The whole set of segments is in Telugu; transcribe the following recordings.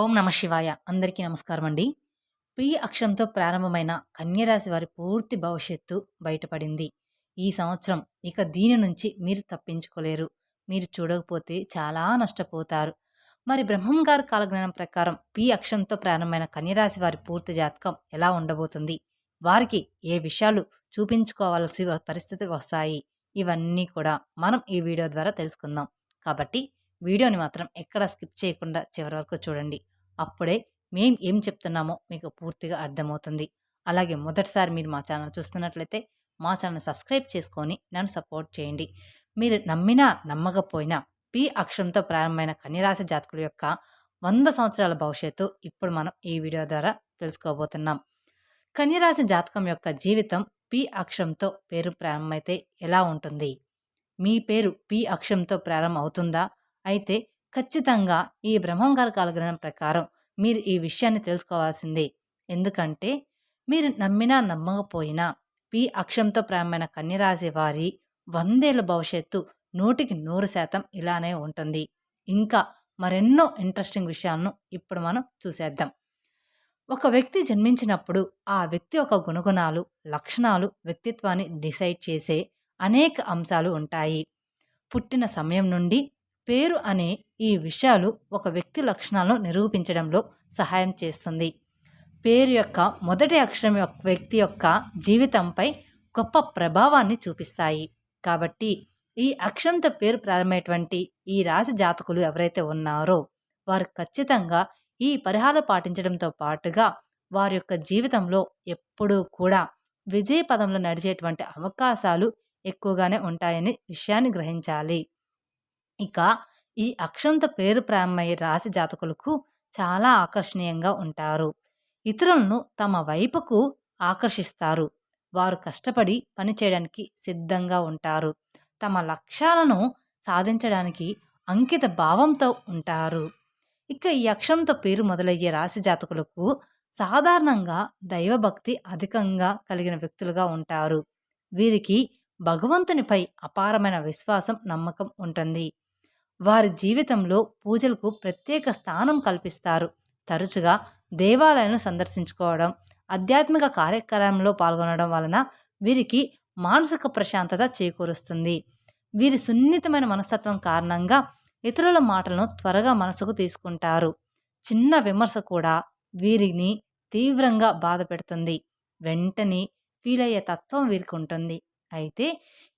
ఓం నమ శివాయ. అందరికీ నమస్కారం అండి. పి అక్షరంతో ప్రారంభమైన కన్యరాశి వారి పూర్తి భవిష్యత్తు బయటపడింది. ఈ సంవత్సరం ఇక దీని నుంచి మీరు తప్పించుకోలేరు. మీరు చూడకపోతే చాలా నష్టపోతారు. మరి బ్రహ్మం గారి కాలజ్ఞానం ప్రకారం పి అక్షరంతో ప్రారంభమైన కన్యరాశి వారి పూర్తి జాతకం ఎలా ఉండబోతుంది? వారికి ఏ విషయాలు చూపించుకోవాల్సి పరిస్థితులు వస్తాయి? ఇవన్నీ కూడా మనం ఈ వీడియో ద్వారా తెలుసుకుందాం. కాబట్టి వీడియోని మాత్రం ఎక్కడ స్కిప్ చేయకుండా చివరి వరకు చూడండి. అప్పుడే మేం ఏం చెప్తున్నామో మీకు పూర్తిగా అర్థమవుతుంది. అలాగే మొదటిసారి మీరు మా ఛానల్ చూస్తున్నట్లయితే మా ఛానల్ సబ్స్క్రైబ్ చేసుకొని నన్ను సపోర్ట్ చేయండి. మీరు నమ్మినా నమ్మకపోయినా పి అక్షరంతో ప్రారంభమైన కన్యరాశి జాతకుల యొక్క 100 సంవత్సరాల భవిష్యత్తు ఇప్పుడు మనం ఈ వీడియో ద్వారా తెలుసుకోబోతున్నాం. కన్యరాశి జాతకం యొక్క జీవితం పి అక్షరంతో పేరు ప్రారంభమైతే ఎలా ఉంటుంది? మీ పేరు పి అక్షరంతో ప్రారంభం అవుతుందా? అయితే ఖచ్చితంగా ఈ బ్రహ్మం గారి కాలజ్ఞానం ప్రకారం మీరు ఈ విషయాన్ని తెలుసుకోవాల్సిందే. ఎందుకంటే మీరు నమ్మినా నమ్మకపోయినా పి అక్షరంతో ప్రారంభమైన కన్యరాశి వారి 100 ఏళ్ల భవిష్యత్తు 100% ఇలానే ఉంటుంది. ఇంకా మరెన్నో ఇంట్రెస్టింగ్ విషయాలను ఇప్పుడు మనం చూసేద్దాం. ఒక వ్యక్తి జన్మించినప్పుడు ఆ వ్యక్తి యొక్క గుణగుణాలు, లక్షణాలు వ్యక్తిత్వాన్ని డిసైడ్ చేసే అనేక అంశాలు ఉంటాయి. పుట్టిన సమయం నుండి పేరు అనే ఈ విషయాలు ఒక వ్యక్తి లక్షణాలను నిరూపించడంలో సహాయం చేస్తుంది. పేరు యొక్క మొదటి అక్షరం వ్యక్తి యొక్క జీవితంపై గొప్ప ప్రభావాన్ని చూపిస్తాయి. కాబట్టి ఈ అక్షరంతో పేరు ప్రారంభమైనటువంటి ఈ రాశి జాతకులు ఎవరైతే ఉన్నారో వారు ఖచ్చితంగా ఈ పరిహారం పాటించడంతో పాటుగా వారి యొక్క జీవితంలో ఎప్పుడూ కూడా విజయ పదంలో నడిచేటువంటి అవకాశాలు ఎక్కువగానే ఉంటాయని విషయాన్ని గ్రహించాలి. ఇక ఈ అక్షరంతో పేరు ప్రారంభమయ్యే రాశి జాతకులకు చాలా ఆకర్షణీయంగా ఉంటారు. ఇతరులను తమ వైపుకు ఆకర్షిస్తారు. వారు కష్టపడి పనిచేయడానికి సిద్ధంగా ఉంటారు. తమ లక్ష్యాలను సాధించడానికి అంకిత భావంతో ఉంటారు. ఇక ఈ అక్షరంతో పేరు మొదలయ్యే రాశి జాతకులకు సాధారణంగా దైవభక్తి అధికంగా కలిగిన వ్యక్తులుగా ఉంటారు. వీరికి భగవంతునిపై అపారమైన విశ్వాసం, నమ్మకం ఉంటుంది. వారి జీవితంలో పూజలకు ప్రత్యేక స్థానం కల్పిస్తారు. తరచుగా దేవాలయాలను సందర్శించుకోవడం, ఆధ్యాత్మిక కార్యక్రమంలో పాల్గొనడం వలన వీరికి మానసిక ప్రశాంతత చేకూరుస్తుంది. వీరి సున్నితమైన మనస్తత్వం కారణంగా ఇతరుల మాటలను త్వరగా మనసుకు తీసుకుంటారు. చిన్న విమర్శ కూడా వీరిని తీవ్రంగా బాధ పెడుతుంది. వెంటనే ఫీల్ అయ్యే తత్వం వీరికి ఉంటుంది. అయితే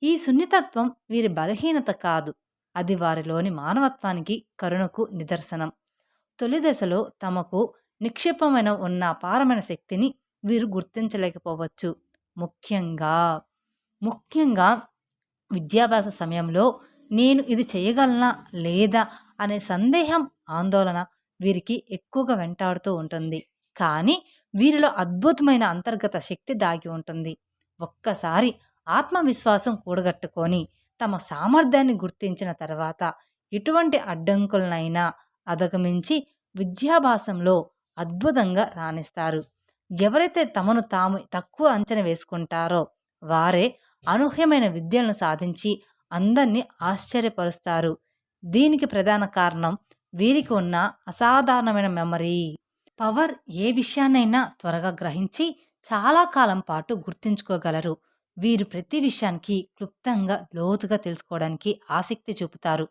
ఈ సున్నితత్వం వీరి బలహీనత కాదు, అది వారిలోని మానవత్వానికి, కరుణకు నిదర్శనం. తొలి దశలో తమకు నిక్షిప్తమైన ఉన్న అపారమైన శక్తిని వీరు గుర్తించలేకపోవచ్చు. ముఖ్యంగా విద్యాభ్యాస సమయంలో నేను ఇది చేయగలనా లేదా అనే సందేహం, ఆందోళన వీరికి ఎక్కువగా వెంటాడుతూ ఉంటుంది. కానీ వీరిలో అద్భుతమైన అంతర్గత శక్తి దాగి ఉంటుంది. ఒక్కసారి ఆత్మవిశ్వాసం కూడగట్టుకొని తమ సామర్థ్యాన్ని గుర్తించిన తర్వాత ఎటువంటి అడ్డంకులనైనా అధిగమించి విద్యాభ్యాసంలో అద్భుతంగా రాణిస్తారు. ఎవరైతే తమను తాము తక్కువ అంచనా వేసుకుంటారో వారే అనూహ్యమైన విద్యలను సాధించి అందరినీ ఆశ్చర్యపరుస్తారు. దీనికి ప్రధాన కారణం వీరికి ఉన్న అసాధారణమైన మెమరీ పవర్. ఏ విషయాన్నైనా త్వరగా గ్రహించి చాలా కాలం పాటు గుర్తుంచుకోగలరు. వీరు ప్రతి విషయానికి క్లుప్తంగా, లోతుగా తెలుసుకోవడానికి ఆసక్తి చూపుతారు.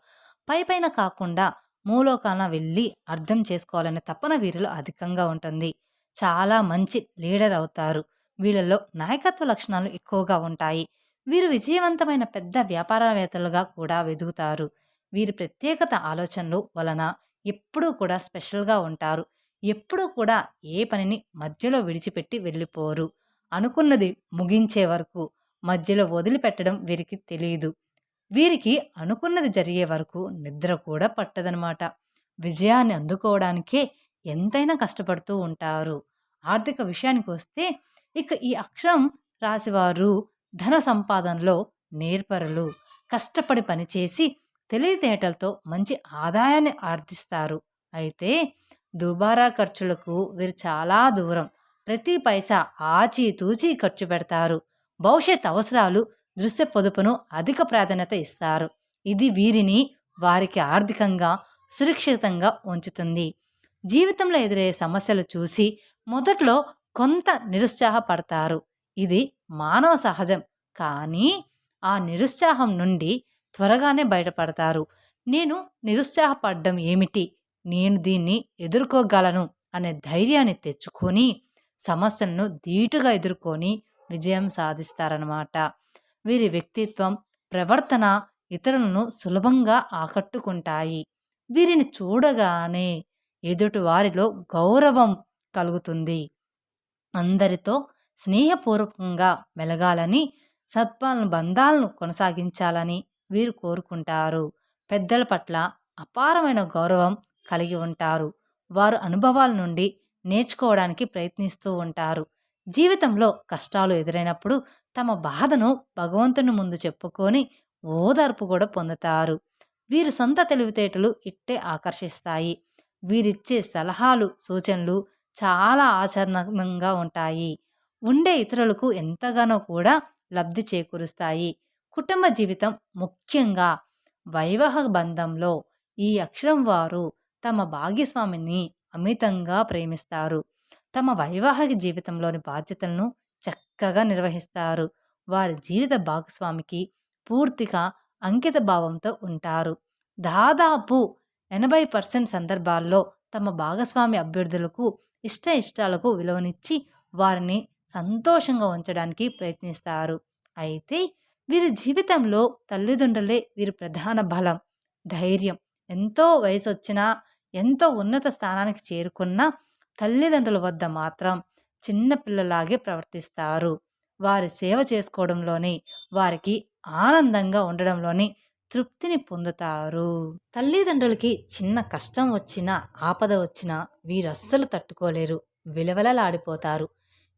పైపైన కాకుండా మూలోకాన వెళ్ళి అర్థం చేసుకోవాలనే తపన వీరిలో అధికంగా ఉంటుంది. చాలా మంచి లీడర్ అవుతారు. వీళ్ళలో నాయకత్వ లక్షణాలు ఎక్కువగా ఉంటాయి. వీరు విజయవంతమైన పెద్ద వ్యాపారవేత్తలుగా కూడా ఎదుగుతారు. వీరి ప్రత్యేకత ఆలోచనలు వలన ఎప్పుడూ కూడా స్పెషల్గా ఉంటారు. ఎప్పుడూ కూడా ఏ పనిని మధ్యలో విడిచిపెట్టి వెళ్ళిపోరు. అనుకున్నది ముగించే వరకు మధ్యలో వదిలిపెట్టడం వీరికి తెలియదు. వీరికి అనుకున్నది జరిగే వరకు నిద్ర కూడా పట్టదనమాట. విజయాన్ని అందుకోవడానికే ఎంతైనా కష్టపడుతూ ఉంటారు. ఆర్థిక విషయానికి వస్తే ఇక ఈ అక్షరం రాశివారు ధన సంపాదనలో నేర్పరులు. కష్టపడి పనిచేసి తెలివితేటలతో మంచి ఆదాయాన్ని ఆర్జిస్తారు. అయితే దుబారా ఖర్చులకు వీరు చాలా దూరం. ప్రతి పైసా ఆచితూచి ఖర్చు పెడతారు. భవిష్యత్ అవసరాలు, దృశ్య పొదుపును అధిక ప్రాధాన్యత ఇస్తారు. ఇది వీరిని వారికి ఆర్థికంగా సురక్షితంగా ఉంచుతుంది. జీవితంలో ఎదురయ్యే సమస్యలు చూసి మొదట్లో కొంత నిరుత్సాహపడతారు. ఇది మానవ సహజం. కానీ ఆ నిరుత్సాహం నుండి త్వరగానే బయటపడతారు. నేను నిరుత్సాహపడ్డం ఏమిటి? నేను దీన్ని ఎదుర్కోగలను అనే ధైర్యాన్ని తెచ్చుకొని సమస్యలను ధీటుగా ఎదుర్కొని విజయం సాధిస్తారన్నమాట. వీరి వ్యక్తిత్వం, ప్రవర్తన ఇతరులను సులభంగా ఆకట్టుకుంటాయి. వీరిని చూడగానే ఎదుటి వారిలో గౌరవం కలుగుతుంది. అందరితో స్నేహపూర్వకంగా మెలగాలని, బంధాలను కొనసాగించాలని వీరు కోరుకుంటారు. పెద్దల పట్ల అపారమైన గౌరవం కలిగి ఉంటారు. వారు అనుభవాల నుండి నేర్చుకోవడానికి ప్రయత్నిస్తూ ఉంటారు. జీవితంలో కష్టాలు ఎదురైనప్పుడు తమ బాధను భగవంతుని ముందు చెప్పుకొని ఓదార్పు కూడా పొందుతారు. వీరి సొంత తెలివితేటలు ఇట్టే ఆకర్షిస్తాయి. వీరిచ్చే సలహాలు, సూచనలు చాలా ఆచరణంగా ఉంటాయి. ఉండే ఇతరులకు ఎంతగానో కూడా లబ్ధి చేకూరుస్తాయి. కుటుంబ జీవితం, ముఖ్యంగా వైవాహిక బంధంలో ఈ అక్షరం వారు తమ భాగ్యస్వామిని అమితంగా ప్రేమిస్తారు. తమ వైవాహిక జీవితంలోని బాధ్యతలను చక్కగా నిర్వహిస్తారు. వారి జీవిత భాగస్వామికి పూర్తిగా అంకిత భావంతో ఉంటారు. దాదాపు 80% సందర్భాల్లో తమ భాగస్వామి అభ్యర్థులకు ఇష్టాలకు విలువనిచ్చి వారిని సంతోషంగా ఉంచడానికి ప్రయత్నిస్తారు. అయితే వీరి జీవితంలో తల్లిదండ్రులే వీరి ప్రధాన బలం, ధైర్యం. ఎంతో వయసు వచ్చినా, ఎంతో ఉన్నత స్థానానికి చేరుకున్న తల్లిదండ్రుల వద్ద మాత్రం చిన్న పిల్లలాగే ప్రవర్తిస్తారు. వారి సేవ చేసుకోవడంలోని, వారికి ఆనందంగా ఉండడంలోని తృప్తిని పొందుతారు. తల్లిదండ్రులకి చిన్న కష్టం వచ్చినా, ఆపద వచ్చినా వీరస్సలు తట్టుకోలేరు, విలవలలాడిపోతారు.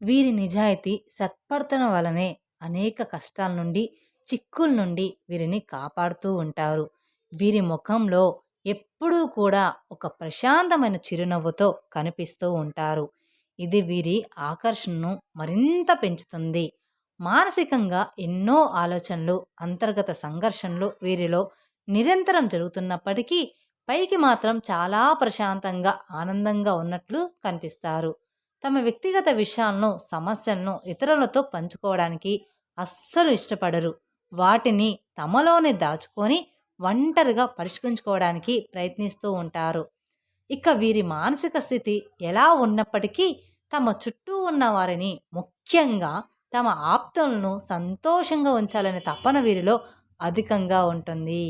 వీరి నిజాయితీ, సత్ప్రవర్తన వలనే అనేక కష్టాల నుండి, చిక్కుల నుండి వీరిని కాపాడుతూ ఉంటారు. వీరి ముఖంలో ఎప్పుడూ కూడా ఒక ప్రశాంతమైన చిరునవ్వుతో కనిపిస్తూ ఉంటారు. ఇది వీరి ఆకర్షణను మరింత పెంచుతుంది. మానసికంగా ఎన్నో ఆలోచనలు, అంతర్గత సంఘర్షణలు వీరిలో నిరంతరం జరుగుతున్నప్పటికీ పైకి మాత్రం చాలా ప్రశాంతంగా, ఆనందంగా ఉన్నట్లు కనిపిస్తారు. తమ వ్యక్తిగత విషయాలను, సమస్యలను ఇతరులతో పంచుకోవడానికి అస్సలు ఇష్టపడరు. వాటిని తమలోనే దాచుకొని ఒంటరిగా పరిష్కరించుకోవడానికి ప్రయత్నిస్తూ ఉంటారు. ఇక వీరి మానసిక స్థితి ఎలా ఉన్నప్పటికీ తమ చుట్టూ ఉన్న వారిని, ముఖ్యంగా తమ ఆప్తులను సంతోషంగా ఉంచాలనే తపన వీరిలో అధికంగా ఉంటుంది.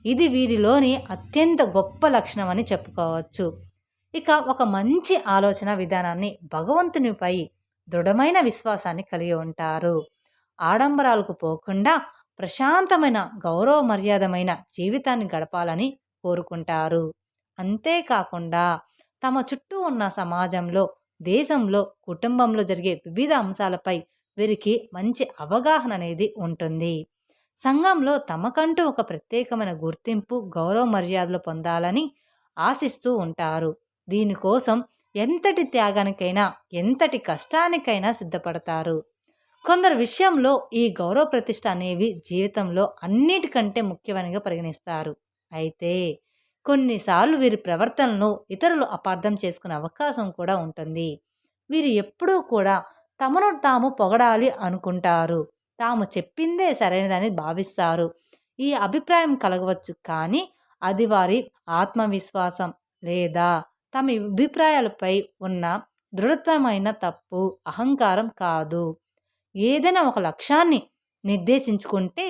ఇది వీరిలోని అత్యంత గొప్ప లక్షణం అని చెప్పుకోవచ్చు. ఇక ఒక మంచి ఆలోచన విధానాన్ని, భగవంతునిపై దృఢమైన విశ్వాసాన్ని కలిగి ఉంటారు. ఆడంబరాలకు పోకుండా ప్రశాంతమైన, గౌరవ మర్యాదమైన జీవితాన్ని గడపాలని కోరుకుంటారు. అంతేకాకుండా తమ చుట్టూ ఉన్న సమాజంలో, దేశంలో, కుటుంబంలో జరిగే వివిధ అంశాలపై వీరికి మంచి అవగాహన అనేది ఉంటుంది. సంఘంలో తమకంటూ ఒక ప్రత్యేకమైన గుర్తింపు, గౌరవ మర్యాదలు పొందాలని ఆశిస్తూ ఉంటారు. దీనికోసం ఎంతటి త్యాగానికైనా, ఎంతటి కష్టానికైనా సిద్ధపడతారు. కొందరు విషయంలో ఈ గౌరవ ప్రతిష్ట అనేవి జీవితంలో అన్నిటికంటే ముఖ్యమైనగా పరిగణిస్తారు. అయితే కొన్నిసార్లు వీరి ప్రవర్తనను ఇతరులు అపార్థం చేసుకునే అవకాశం కూడా ఉంటుంది. వీరు ఎప్పుడూ కూడా తమను తాము పొగడాలి అనుకుంటారు. తాము చెప్పిందే సరైనదని భావిస్తారు. ఈ అభిప్రాయం కలగవచ్చు, కానీ అది వారి ఆత్మవిశ్వాసం లేదా తమ అభిప్రాయాలపై ఉన్న దృఢత్వమైన తప్పు, అహంకారం కాదు. ఏదైనా ఒక లక్ష్యాన్ని నిర్దేశించుకుంటే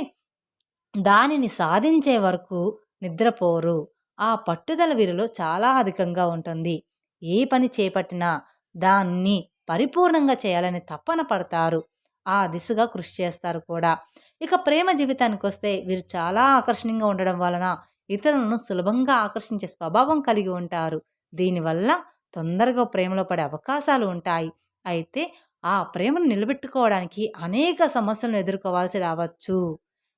దానిని సాధించే వరకు నిద్రపోరు. ఆ పట్టుదల వీరిలో చాలా అధికంగా ఉంటుంది. ఏ పని చేపట్టినా దాన్ని పరిపూర్ణంగా చేయాలని తపన పడతారు. ఆ దిశగా కృషి చేస్తారు కూడా. ఇక ప్రేమ జీవితానికి వస్తే వీరు చాలా ఆకర్షణీయంగా ఉండడం వలన ఇతరులను సులభంగా ఆకర్షించే స్వభావం కలిగి ఉంటారు. దీనివల్ల తొందరగా ప్రేమలో పడే అవకాశాలు ఉంటాయి. అయితే ఆ ప్రేమను నిలబెట్టుకోవడానికి అనేక సమస్యలను ఎదుర్కోవాల్సి రావచ్చు.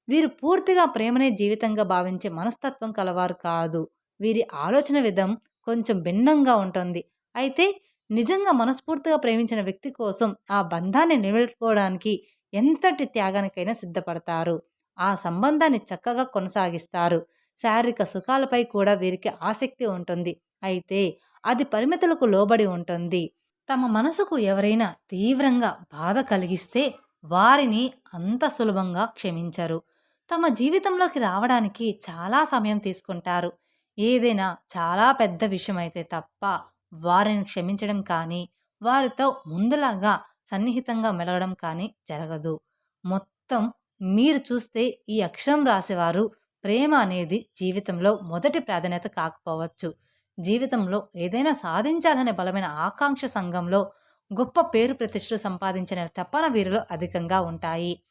వీరు పూర్తిగా ప్రేమనే జీవితంగా భావించే మనస్తత్వం కలవారు కాదు. వీరి ఆలోచన విధం కొంచెం భిన్నంగా ఉంటుంది. అయితే నిజంగా మనస్ఫూర్తిగా ప్రేమించిన వ్యక్తి కోసం ఆ బంధాన్ని నిలబెట్టుకోవడానికి ఎంతటి త్యాగానికైనా సిద్ధపడతారు. ఆ సంబంధాన్ని చక్కగా కొనసాగిస్తారు. శారీరక సుఖాలపై కూడా వీరికి ఆసక్తి ఉంటుంది. అయితే అది పరిమితులకు లోబడి ఉంటుంది. తమ మనసుకు ఎవరైనా తీవ్రంగా బాధ కలిగిస్తే వారిని అంత సులభంగా క్షమించరు. తమ జీవితంలోకి రావడానికి చాలా సమయం తీసుకుంటారు. ఏదైనా చాలా పెద్ద విషయమైతే తప్ప వారిని క్షమించడం కానీ, వారితో ముందులాగా సన్నిహితంగా మెలగడం కానీ జరగదు. మొత్తం మీరు చూస్తే ఈ అక్షరం రాసేవారు ప్రేమ అనేది జీవితంలో మొదటి ప్రాధాన్యత కాకపోవచ్చు. జీవితంలో ఏదైనా సాధించాలనే బలమైన ఆకాంక్ష సంఘంలో గొప్ప పేరు ప్రతిష్టలు సంపాదించిన తపన వీరిలో అధికంగా ఉంటాయి.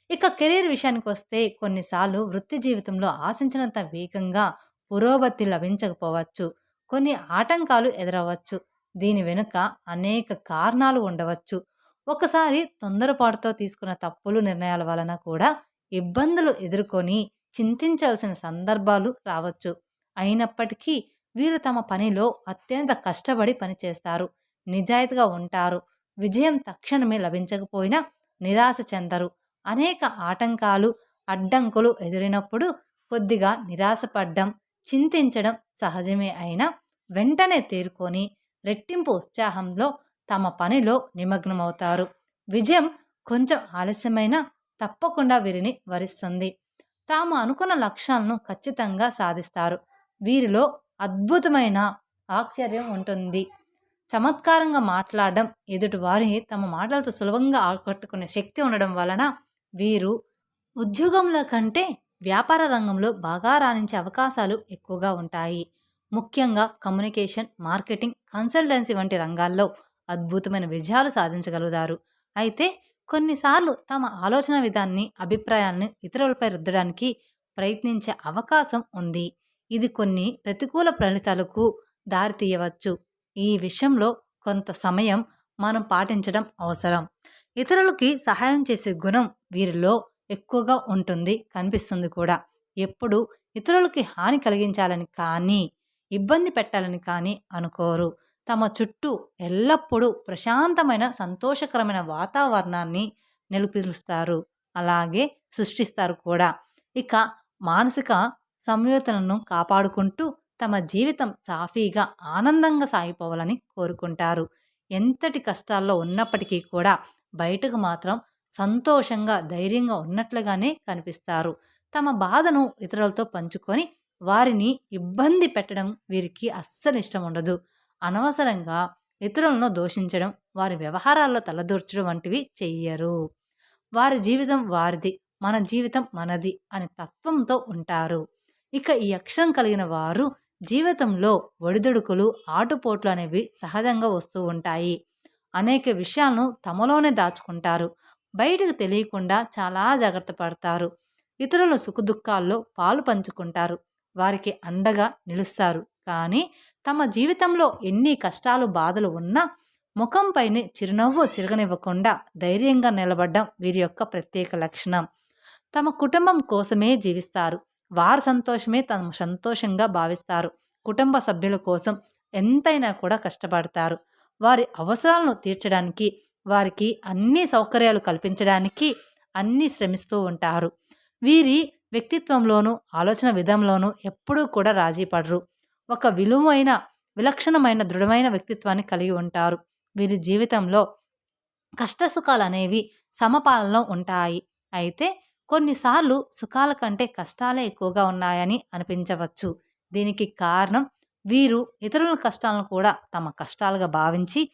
ఇక కెరీర్ విషయానికొస్తే కొన్నిసార్లు వృత్తి జీవితంలో ఆశించినంత వేగంగా పురోగతి లభించకపోవచ్చు. కొన్ని ఆటంకాలు ఎదురవ్వచ్చు. దీని వెనుక అనేక కారణాలు ఉండవచ్చు. ఒకసారి తొందరపాటుతో తీసుకున్న తప్పులు నిర్ణయాల వలన కూడా ఇబ్బందులు ఎదుర్కొని చింతించాల్సిన సందర్భాలు రావచ్చు. అయినప్పటికీ వీరు తమ పనిలో అత్యంత కష్టపడి పనిచేస్తారు. నిజాయితీగా ఉంటారు. విజయం తక్షణమే లభించకపోయినా నిరాశ చెందరు. అనేక ఆటంకాలు, అడ్డంకులు ఎదురైనప్పుడు కొద్దిగా నిరాశపడ్డం, చింతించడం సహజమే అయినా వెంటనే తేరుకొని రెట్టింపు ఉత్సాహంలో తమ పనిలో నిమగ్నమవుతారు. విజయం కొంచెం ఆలస్యమైనా తప్పకుండా వీరిని వరిస్తుంది. తాము అనుకున్న లక్ష్యాలను ఖచ్చితంగా సాధిస్తారు. వీరిలో అద్భుతమైన ఆశ్చర్యం ఉంటుంది. చమత్కారంగా మాట్లాడడం, ఎదుటివారి తమ మాటలతో సులభంగా ఆకట్టుకునే శక్తి ఉండడం వలన వీరు ఉద్యోగంలో కంటే వ్యాపార రంగంలో బాగా రాణించే అవకాశాలు ఎక్కువగా ఉంటాయి. ముఖ్యంగా కమ్యూనికేషన్, మార్కెటింగ్, కన్సల్టెన్సీ వంటి రంగాల్లో అద్భుతమైన విజయాలు సాధించగలుగుతారు. అయితే కొన్నిసార్లు తమ ఆలోచన విధాన్ని, అభిప్రాయాలను ఇతరులపై రుద్దడానికి ప్రయత్నించే అవకాశం ఉంది. ఇది కొన్ని ప్రతికూల ఫలితాలకు దారితీయవచ్చు. ఈ విషయంలో కొంత సమయం మనం పాటించడం అవసరం. ఇతరులకి సహాయం చేసే గుణం వీరిలో ఎక్కువగా ఉంటుంది, కనిపిస్తుంది కూడా. ఎప్పుడు ఇతరులకి హాని కలిగించాలని కానీ, ఇబ్బంది పెట్టాలని కానీ అనుకోరు. తమ చుట్టూ ఎల్లప్పుడూ ప్రశాంతమైన, సంతోషకరమైన వాతావరణాన్ని నెలకొల్పుతారు. అలాగే సృష్టిస్తారు కూడా. ఇక మానసిక సంయమనను కాపాడుకుంటూ తమ జీవితం సాఫీగా, ఆనందంగా సాగిపోవాలని కోరుకుంటారు. ఎంతటి కష్టాల్లో ఉన్నప్పటికీ కూడా బయటకు మాత్రం సంతోషంగా, ధైర్యంగా ఉన్నట్లుగానే కనిపిస్తారు. తమ బాధను ఇతరులతో పంచుకొని వారిని ఇబ్బంది పెట్టడం వీరికి అస్సలు ఇష్టం ఉండదు. అనవసరంగా ఇతరులను దూషించడం, వారి వ్యవహారాల్లో తలదూర్చడం వంటివి చెయ్యరు. వారి జీవితం వారిది, మన జీవితం మనది అనే తత్వంతో ఉంటారు. ఇక ఈ అక్షరం కలిగిన వారు జీవితంలో ఒడిదుడుకులు, ఆటుపోట్లు అనేవి సహజంగా వస్తూ ఉంటాయి. అనేక విషయాలను తమలోనే దాచుకుంటారు. బయటకు తెలియకుండా చాలా జాగ్రత్త పడతారు. ఇతరుల సుఖదుఖాల్లో పాలు పంచుకుంటారు. వారికి అండగా నిలుస్తారు. కానీ తమ జీవితంలో ఎన్ని కష్టాలు, బాధలు ఉన్నా ముఖంపైనే చిరునవ్వు చిరగనివ్వకుండా ధైర్యంగా నిలబడడం వీరి యొక్క ప్రత్యేక లక్షణం. తమ కుటుంబం కోసమే జీవిస్తారు. వారి సంతోషమే తమ సంతోషంగా భావిస్తారు. కుటుంబ సభ్యుల కోసం ఎంతైనా కూడా కష్టపడతారు. వారి అవసరాలను తీర్చడానికి, వారికి అన్ని సౌకర్యాలు కల్పించడానికి అన్నీ శ్రమిస్తూ ఉంటారు. వీరి వ్యక్తిత్వంలోనూ, ఆలోచన విధంలోనూ ఎప్పుడూ కూడా రాజీ పడరు. ఒక విలువైన, విలక్షణమైన, దృఢమైన వ్యక్తిత్వాన్ని కలిగి ఉంటారు. వీరి జీవితంలో కష్టసుఖాలు అనేవి సమపాలనలో ఉంటాయి. అయితే కొన్నిసార్లు సుఖాల కంటే కష్టాలే ఎక్కువగా ఉన్నాయని అనిపించవచ్చు. దీనికి కారణం వీరు ఇతరుల కష్టాలను కూడా తమ కష్టాలుగా భావించి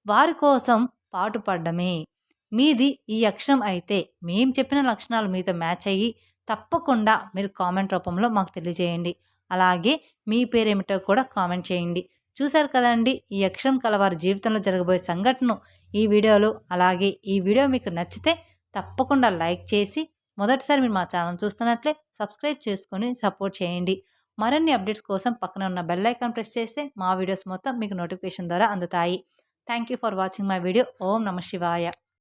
వారి కోసం పాటుపడమే. మీది ఈ అక్షరం అయితే మేము చెప్పిన లక్షణాలు మీతో మ్యాచ్ అయ్యి తప్పకుండా మీరు కామెంట్ రూపంలో మాకు తెలియజేయండి. అలాగే మీ పేరేమిటో కూడా కామెంట్ చేయండి. చూశారు కదండి, ఈ అక్షరం కలవారి జీవితంలో జరగబోయే సంఘటనను ఈ వీడియోలో. అలాగే ఈ వీడియో మీకు నచ్చితే తప్పకుండా లైక్ చేసి, మొదటిసారి మీరు మా ఛానల్ చూస్తున్నట్లే సబ్స్క్రైబ్ చేసుకొని సపోర్ట్ చేయండి. మరిన్ని అప్డేట్స్ కోసం పక్కన ఉన్న బెల్ ఐకాన్ ప్రెస్ చేస్తే మా వీడియోస్ మొత్తం మీకు నోటిఫికేషన్ ద్వారా అందుతాయి. Thank you for watching my video. ఓం నమ శివాయ.